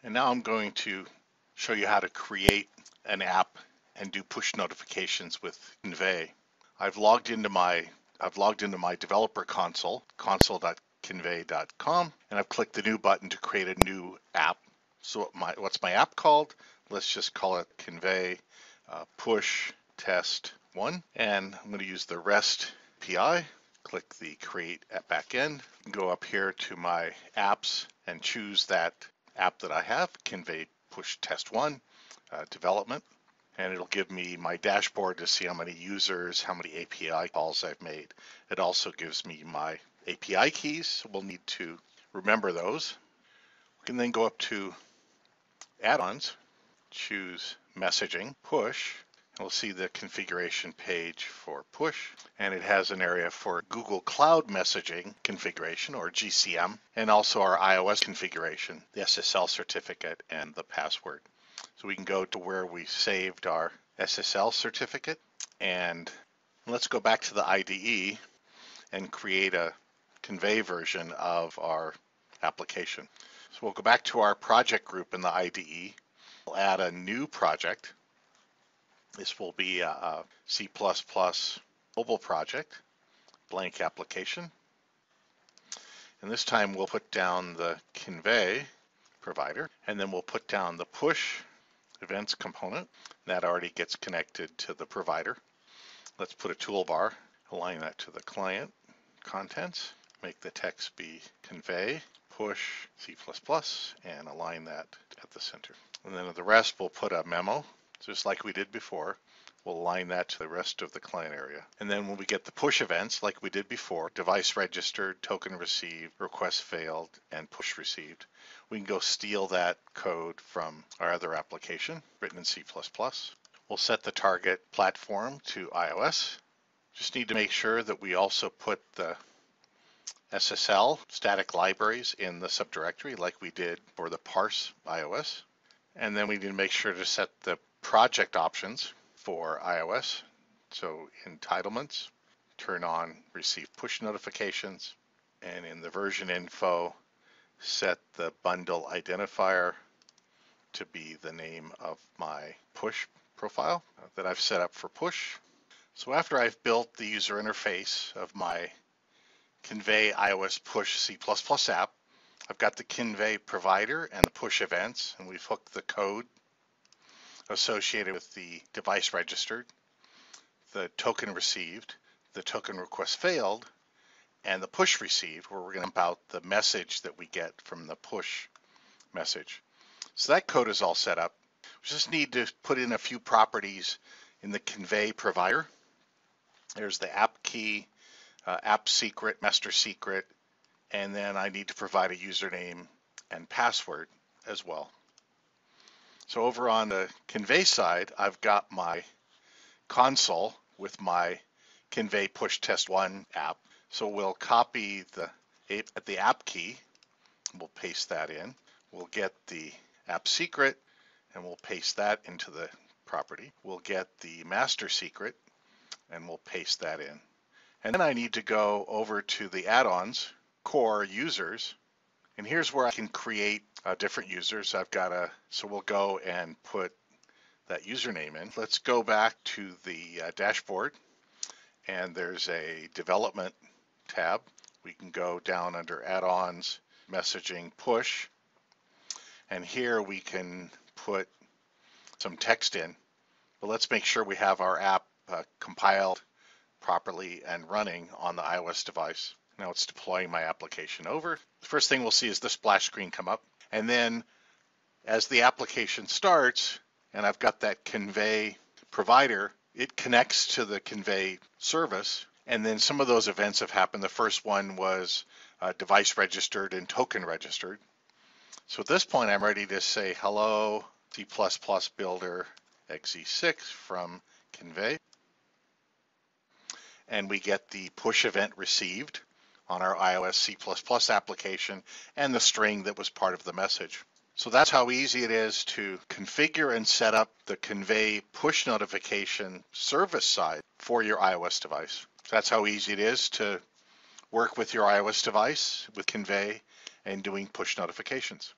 And now I'm going to show you how to create an app and do push notifications with Kinvey. I've logged into my developer console, console.kinvey.com, and I've clicked the new button to create a new app. So what's my app called? Let's just call it Kinvey Push Test 1, and I'm going to use the REST API. Click the Create App Backend, go up here to my apps and choose that app that I have, Kinvey Push Test 1 Development, and it'll give me my dashboard to see how many users, how many API calls I've made. It also gives me my API keys, so we'll need to remember those. We can then go up to Add-ons, choose Messaging, Push, and we'll see the configuration page for Push, and it has an area for Google Cloud Messaging configuration, or GCM, and also our iOS configuration, the SSL certificate and the password. So we can go to where we saved our SSL certificate, and let's go back to the IDE and create a Kinvey version of our application. So we'll go back to our project group in the IDE. We'll add a new project. This will be a C++ mobile project, blank application. And this time we'll put down the Kinvey provider, and then we'll put down the push events component. That already gets connected to the provider. Let's put a toolbar, align that to the client contents, make the text be Kinvey push C++, and align that at the center. And then the rest we'll put a memo, just like we did before. We'll align that to the rest of the client area. And then when we get the push events, like we did before, device registered, token received, request failed, and push received, we can go steal that code from our other application written in C++. We'll set the target platform to iOS. Just need to make sure that we also put the SSL static libraries in the subdirectory like we did for the parse iOS. And then we need to make sure to set the project options for iOS. So entitlements, turn on receive push notifications, and in the version info, set the bundle identifier to be the name of my push profile that I've set up for push. So after I've built the user interface of my Kinvey iOS push C++ app, I've got the Kinvey provider and the push events, and we've hooked the code associated with the device registered, the token received, the token request failed, and the push received, where we're going to dump out the message that we get from the push message. So that code is all set up. We just need to put in a few properties in the Kinvey provider. There's the app key, app secret, master secret, and then I need to provide a username and password as well. So over on the Kinvey side, I've got my console with my Kinvey Push Test 1 app. So we'll copy the app key, we'll paste that in. We'll get the app secret, and we'll paste that into the property. We'll get the master secret, and we'll paste that in. And then I need to go over to the add-ons, core users, and here's where I can create different users. So we'll go and put that username in. Let's go back to the dashboard, and there's a development tab. We can go down under add-ons, messaging, push, and here we can put some text in. But let's make sure we have our app compiled properly and running on the iOS device. Now it's deploying my application over. The first thing we'll see is the splash screen come up. And then as the application starts, and I've got that Kinvey provider, it connects to the Kinvey service. And then some of those events have happened. The first one was device registered and token registered. So at this point, I'm ready to say hello, C++ builder exe6 from Kinvey. And we get the push event received on our iOS C++ application and the string that was part of the message. So that's how easy it is to configure and set up the Kinvey push notification service side for your iOS device. So that's how easy it is to work with your iOS device with Kinvey and doing push notifications.